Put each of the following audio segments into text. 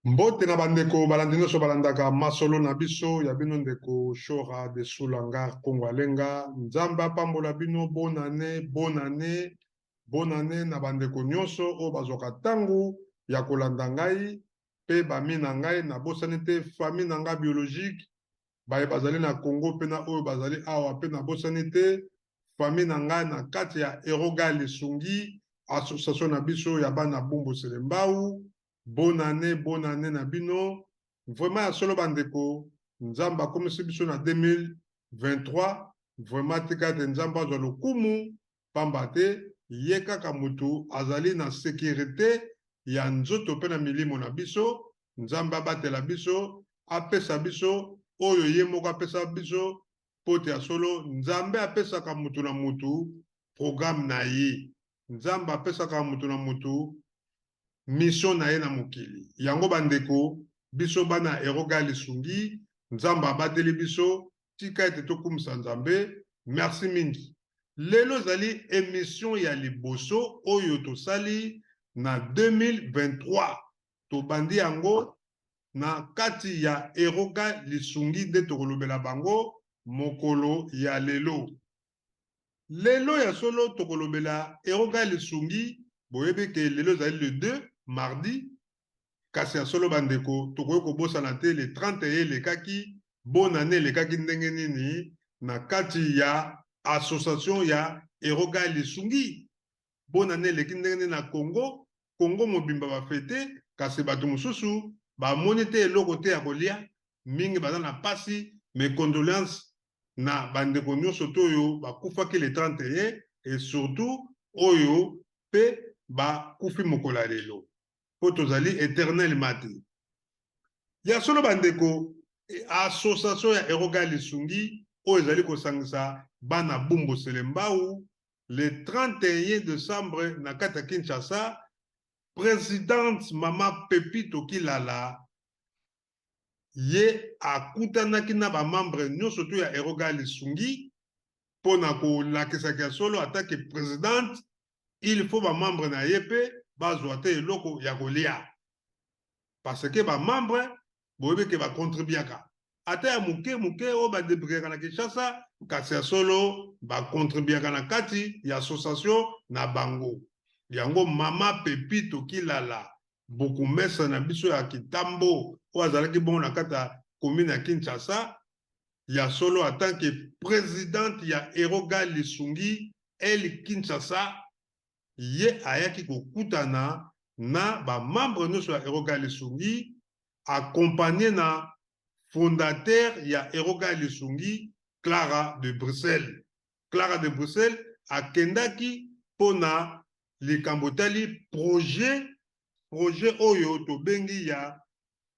Mbote na bandeko balandi nyonso balandaka masolo na biso ya bino ndeko Shora de Sulanga Kongo Alenga. Nzambe apambola bino bonne année, bonne année, bonne année na bandeko nyonso o bazwaka tangu ya kolanda ngai pe bami na ngai na bosani te famille na ngai biologique baye bazali na Congo pe na oyo bazali awa pe na bosani te famille na ngai na kati ya Eroga Lisungi association na biso ya bana Bumbu Selembau. Bonne année na bino. Vraiment ya solo bandeko nzambe akomisi biso na 2023. Vraiment tikate nzambe azwa lokumu pamba te ye kaka mutu azali na sécurité ya nzoto pe na milimo na biso. Nzambe abatela biso apesa biso oyo ye moko apesa biso pote ya solo. Nzambe apesaka mutu na mutu programme na ye. Nzambe apesaka mutu na mutu mission na ye na mokili. Yango bandeko biso bana Eroga Lisungi nzambe abateli biso tika ete tokumisa nzambe. Merci mingi. Lelo zali émission ya liboso oyo tosali na 2023. Tobandi yango na kati ya Eroga Lisungi nde tokolobela bango mokolo ya lelo. Lelo ya solo tokolobela Eroga Lisungi boyebe ke lelo zali le 2 mardi kasi ya solo bandeko tokoki kobosana te le 31 lekaki bonne année lekaki ndenge nini na kati ya association ya Eroga Lisungi. Bonne année leki ndenge nini na Congo mobimba bafete kasi bato mosusu bamoni te eloko te ya kolia mingi baza na pasi. Mes condoléances na bandeko nyonso to oyo bakufaki le 31 et surtout oyo pe bakufi mokolo ya lelo po tozali éternel mate. Ya solo bandeko association ya Eroga Lisungi oyo ezali kosangisa bana Bumbu Selembau le 31 décembre na kati ya Kinshasa. Présidente Mama Pepito Kilala ye akutanaki na bamembre nyonso to ya Eroga Lisungi mpona kolakisaki ya solo atake présidente il faut bamembre na ye pe bazwa te eloko ya kolia parce que bamembre boyebi ke bakontribuaka ata ya moke oyo badebriaka na Kinshasa kasi ya solo bakontribuaka na kati ya association na bango. Yango Mama Pepito Kilala bokumesa na biso ya Kitambo oyo azalaki bongo na kati ya commune ya Kinshasa ya solo en tant que présidente ya Eroga Lisungi el Kinshasa ye ayaki kokutana na bamembre nyonso ya Eroga Lisungi accompagné na fondateur ya Eroga Lisungi Clara de Bruxelles. Clara de Bruxelles akendaki pona likambo tali projet oyo tobengi ya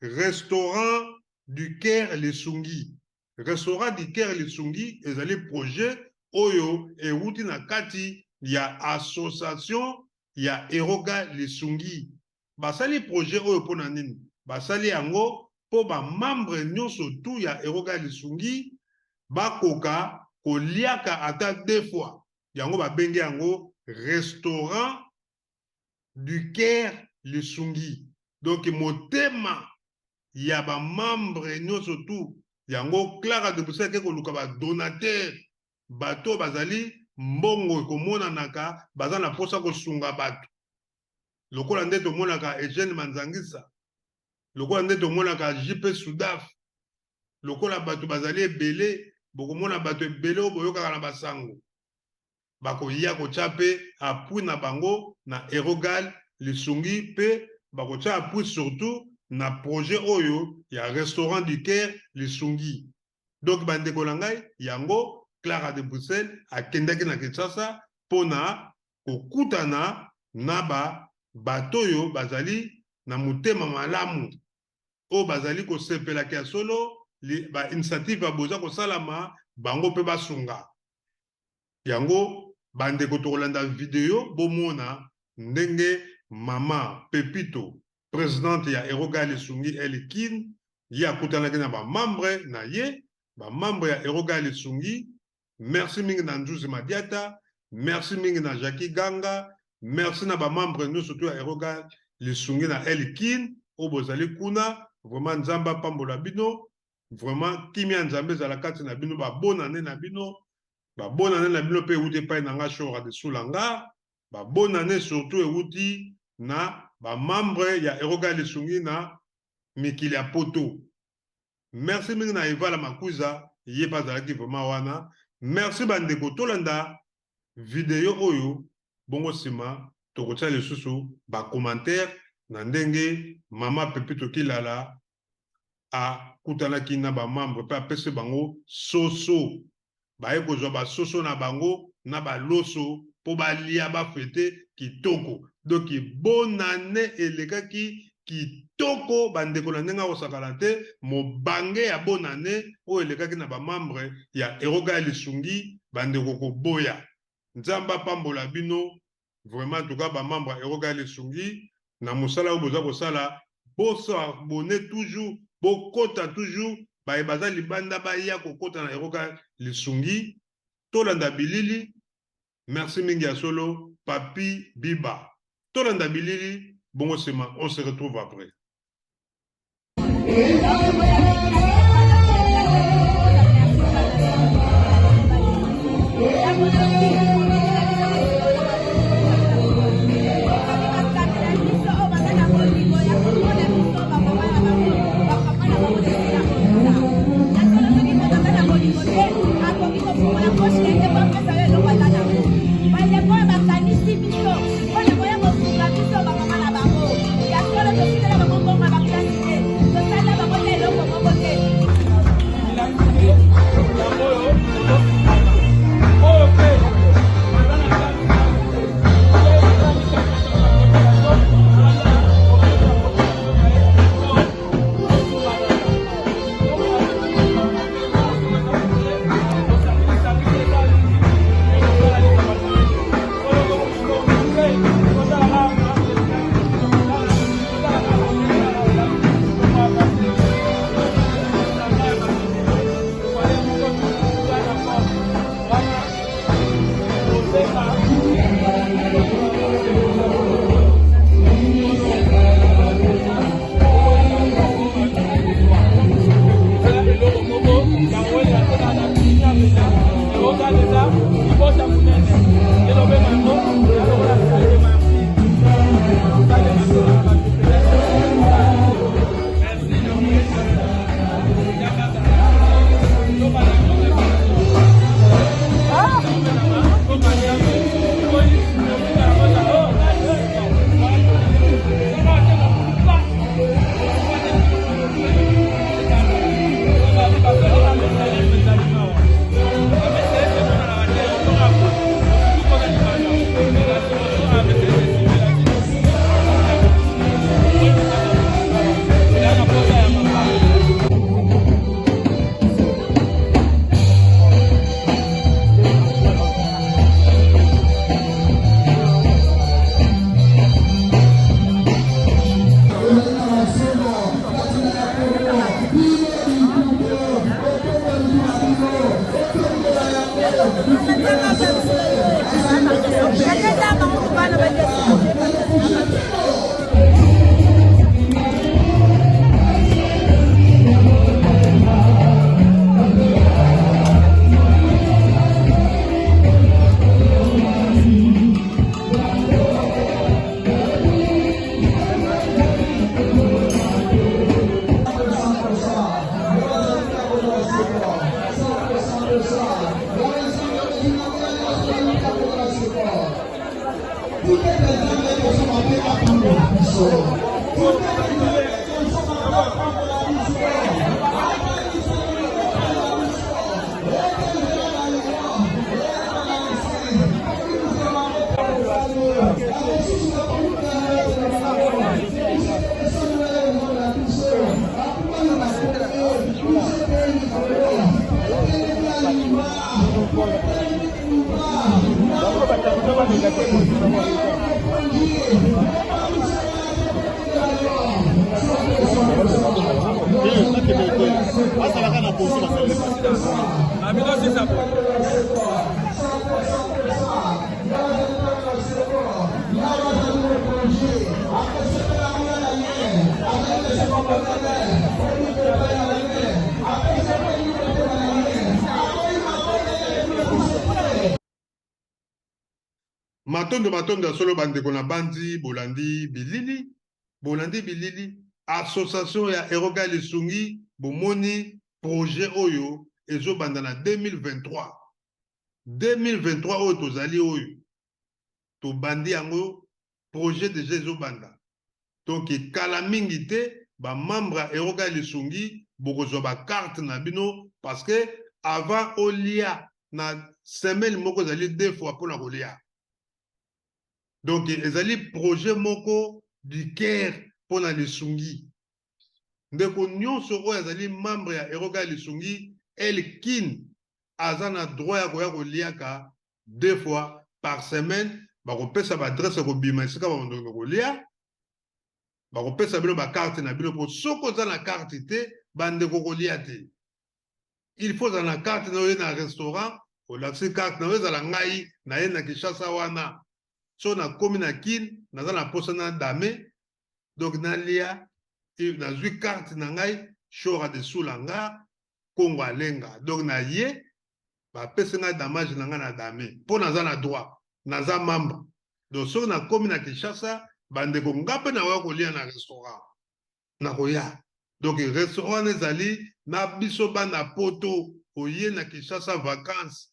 restaurant du Caire Lisungi. Restaurant du Caire Lisungi ezali projet oyo euti na kati ya association ya Eroga Lisungi. Basali projet oyo pona nini? Basali yango po bamembre nyonso tu ya Eroga Lisungi bakoka koliaka ata 2 fois. Yango babengi yango restaurant du Caire Lisungi. Donc motema ya bamembre nyonso tu yango Clara de Bruxelles ke koluka ba donateur bato bazali mbongo ekomonanaka baza na posa kosunga bato lokola nde tomonaka Eugène Manzangisa, lokola nde tomonaka JP Soudaf, lokola bato bazali ebele bokomona bato ebele oyo boyokaka na basango bakoya kotia mpe appui na bango na Erogal Lisungi mpe bakotia appui surtout na projet oyo ya restaurant du Caire Lisungi. Donc bandeko na ngai yango Clara de Bruxelles akendaki na Kinshasa pona kokutana na bato oyo bazali na motema malamu o bazali kosepelaki ya solo ba initiative ya boza kosalama bango mpe basunga yango bandeko tokolanda video bomona ndenge mama Pepito présidente ya Erogal Lisungi Elikin ye akutanaki na bamembre na ye bamembre ya Erogal Lisungi. Merci mingi na Nzuzi Madiata, merci mingi na Jackie Ganga, merci na bamembre nous surtout ya Erogal Lisungi na Elikin o bozali kuna. Vraiment nzamba pambola bino, vraiment kimia nzambe zala kati na bino ba bonne année na bino, ba bonne année na bino pe uti pa na nga shora de sulanga, ba bonne année surtout uti na ba membre ya Erogal Lisungi na mikili ya poto. Merci mingi na Eva la Makuza, ye pa zala ki vraiment wana. Merci bandeko tolanda video oyo bongo sima tokotia lisusu ba commentaire na ndenge mama Pepito Kilala a kutanaki na ba membre pe apese bango soso baye kozwa ba soso na bango na ba loso po balia ba fete kitoko. Donc bonne année elekaki kitoko bandeko na ndenga osakala te mobange ya bonne année o elekaki na ba membre ya Erogal Lisungi bandeko ko boya nzamba pambola bino vraiment en tout cas ba membre ya Erogal Lisungi na musala ou boza kosala boso abonné toujours bokota toujours ba ebaza libanda ba ya kokota na Erogal Lisungi tolanda bilili. Merci mingi ya solo Papi Biba tolanda bilili bongo sema on se retrouve après. Matondo solo bandeko na bandi bolandi bilili association ya Eroga Lisungi bomoni projet oyo ezobanda na 2023 oyo tozali oyo to bandi yango projet déjà ezobanda donc kala mingi te ba membre ya Eroga Lisungi bokozwa ba carte na bino parce que avant olia na semaine moko ezali 2 fois pour na kolia. Donc, ezali projet moko du cœur pour la Lisungi. Ndeko nyonso oyo ezali membre ya Eroga Lisungi elkin azana droit ya koya koliaka 2 fois par semaine bakopesa ba adresse kobima esika bandeko kolia bakopesa bino ba carte na bino po soko za na carte te bandeko kolia te. Il faut za na carte na yo na restaurant o laksi carte na yo za la ngai na ye na Kinshasa wana. So na komi na kin naza na posa na dame donc nalia nazwi carte na ngai shora de sulanga Kongo alenga donc na ye bapesa ngai damage na ngai na dame mpo naza na droit naza membre donc soki na komi na Kinshasa bandeko ngape na oya kolia na restaurant na koya donc restaurant ezali na biso bana poto oye na Kinshasa vacances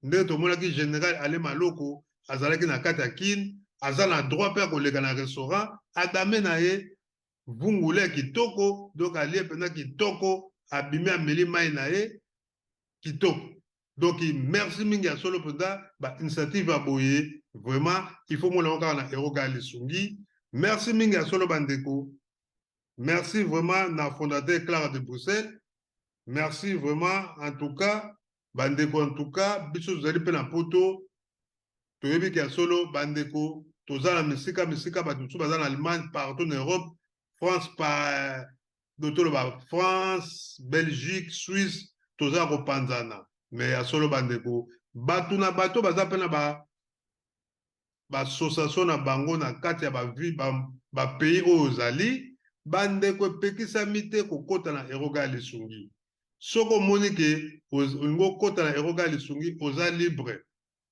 nde tomonaki général ale maloko azalaki na kati ya kin aza na droit mpe ya koleka na restaurant adame na ye vungula ya kitoko donc alie mpena kitoko abimi ameli mai na ye kitoko donc merci mingi ya solo mpenza bainitiative ya boye vraiment il faut molamo kaka na Eroga Lisungi merci mingi ya solo bandeko merci vraiment na fondateur Clara de Bruxelles merci vraiment en tout cas bandeko en tout cas biso tozali mpe na poto toyebi kia solo bandeko toza na misika bato mosusu baza na Allemagne partout en Europe France par France Belgique Suisse toza kopanzana mais ya solo bandeko bato na bato baza mpe na association na bango na kati ya pays oyo ozali bandeko epekisami te kokota na Eroga Lisungi soki omoni ke olingi okota na Eroga Lisungi oza libre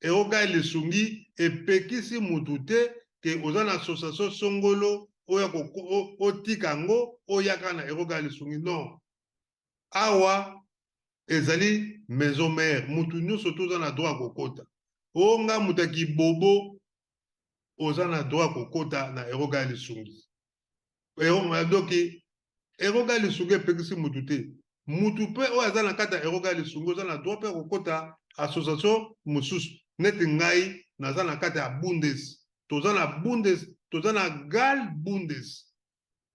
Eroga Lisungi epekisi mutu te ke oza na association songolo oya otika yango oyaka na Eroga Lisungi non awa ezali maison mère mutu nyonso toza na droit kokota onga mutu ya kibobo oza na droit kokota na Eroga Lisungi donc Eroga Lisungi epekisi mutu te mutu mpe oyo aza na kati ya Eroga Lisungi oza na droit mpe kokota association mosusu neti ngai naza na kati ya Bundes toza na Bundes toza na Gal Bundes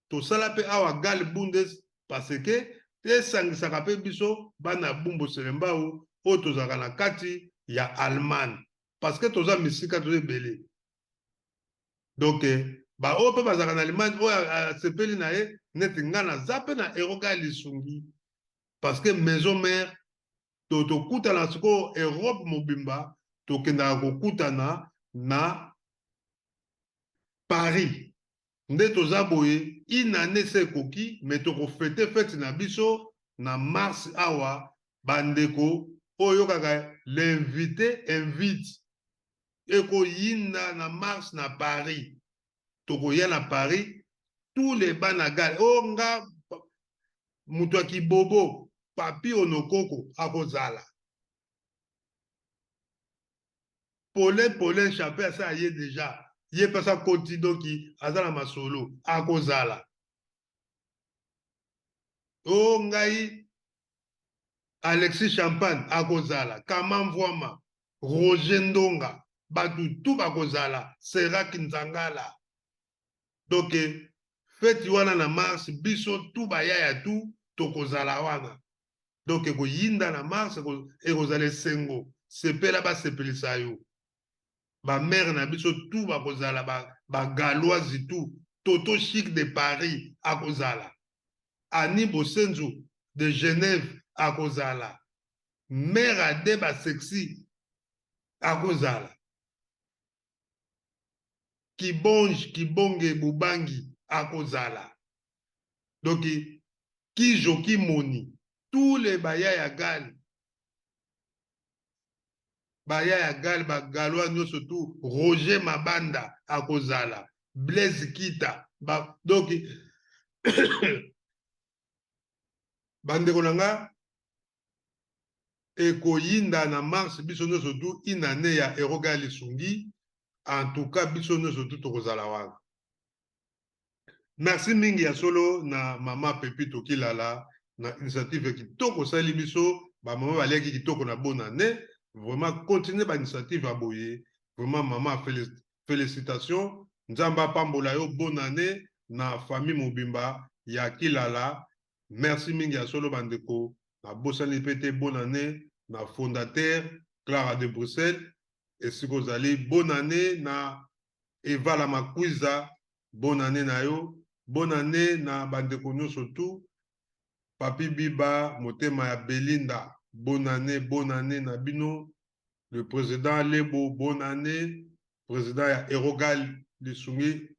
tosala mpe awa Gal Bundes parce que esangisaka mpe biso bana bumbosele mbau oyo tozalaka na kati ya Allemagne parce que toza misika toza ebele donc baoyo mpe bazalaka na Allemagne oyo asepeli na ye neti ngai naza mpe na Eroga Lisungi parce que maison mère tokutana sikoyo Europe mobimba tokendaka kokutana na Paris nde toza boye inane se ekoki me tokofete fete na biso na mars awa bandeko oyo kaka l'invité invite ekoyinda na mars na Paris tokoya na Paris tous les bana gale o nga mutu ya kibobo papi onokoko akozala Paulin Chappé asa aye déjà ye pasa koti doki azala masolo akozala o ngai Alexis Champagne akozala Kama Mvwama Roger Ndonga batu tu bakozala Serak Nzangala donc feti wana na mars biso tu bayaya tu tokozala wana donc ekoyinda na mars ekozala esengo sepela basepelisa yo bamere na biso tu bakozala bagaloise tu Toto Chic de Paris akozala Ani Bosenzo de Genève akozala mère ade basexy akozala Kibonge Bubangi akozala donc Kijoki Moni tous les bayaya gal bagalois nyonso tu Roger Mabanda akozala Blaise Kita donc bandeko na nga ekoyinda na mars biso nyonso tu inane ya eroga lisungi en tout cas biso nyonso tu tokozala wana merci mingi ya solo na mama Pepito Kilala na initiative kitoko sali biso bamama baliaki kitoko na bonne année vraiment continuer ba initiative à boye vraiment maman félicitations nzamba pambola yo bonne année na famille mobimba ya Kilala merci mingi ya solo bandeko na bosani pete bonne année na fondateur Clara de Bruxelles et si vous allez bonne année na Eva la Makwiza bonne année na yo bonne année na bandeko nyonso tu Papi Biba motema ya Belinda bonne année na bino le président Lebo bonne année président ya Erogal Lisungi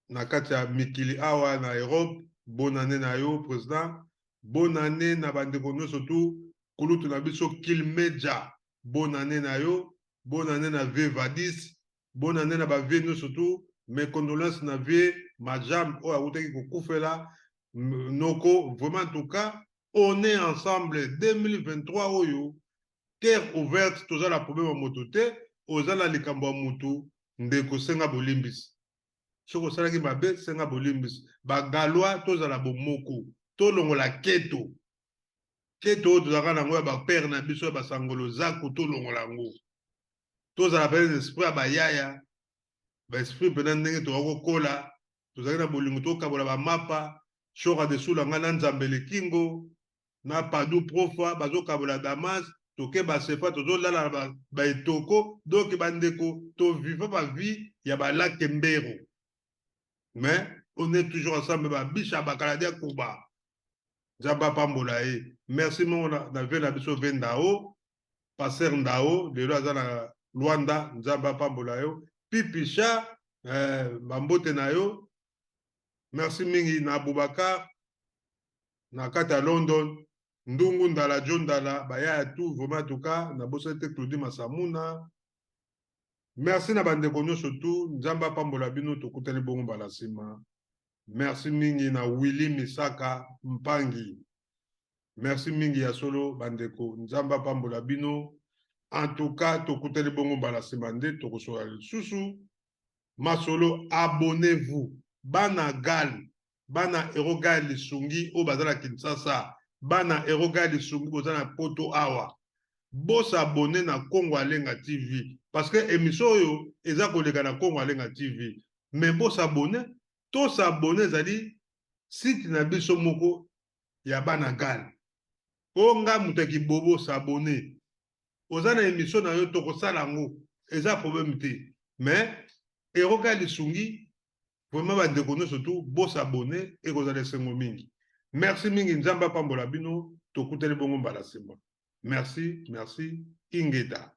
na kati ya mikili awa na Europe bonne année na yo président bonne année na bandeko nyonso tu kulutu na biso Kilmeja bonne année na yo bonne année na Vevadis bonne année na ba vie nyonso tu mes condoléances na vie majam o akutaki kokufela noko vraiment en tout cas on est ensemble 2023 oyo terre ouverte toza la problème moto te oza na likambo ya mutu ndeko senga bolimbisi soki osalaki mabe senga bolimbisi bagalois tozala bomoko tolongola keto oyo tozalaka nango ya bapere na biso ya basangolo zaku tolongola yango tozala pe esprit ya bayaya baesprit mpena ndenge tokakokola tozalaki na bolingo tokabola bamapa shoka desula nga na nzambele kingo na padu profa bazokabola damas toke basefa tozolala na baetoko donc bandeko toviva bavie ya balake mbero mais on est toujours ensemble babisha bakaladi ya kuba nzamba pambola ye merci mongo na ve na biso ve ndao paster ndao lelo aza na Luanda nzamba pambola yo pipisha bambote na yo merci mingi na Abubakar na kati ya London ndungu ndala jo ndala bayaya tu vraiment en tout cas na bosa te Claudie Masamuna merci na bandeko nyonso tu nzamba pambola bino tokutani bongo mbala nsima merci mingi na Willy Misaka Mpangi merci mingi ya solo bandeko nzamba pambola bino en tout cas tokutani bongo mbala nsima nde tokosola lisusu masolo abonnez-vous bana gal bana erogal lisungi o bazala Kinshasa bana erogal lisungi bozala poto awa bosa abonné na Congo Alenga TV parce que émission oyo eza koleka na Congo Alenga TV mais bosa abonné to s'abonner zali site na biso moko ya bana gal onga mutaki bobo s'abonner ozana émission na yo tokosala ngo eza problème te mais erogal lisungi vraiment bandeko nyonso tu bosabone ekozala esengo mingi merci mingi nzamba pambola bino tokuteli bongo mbala nsima merci ingeda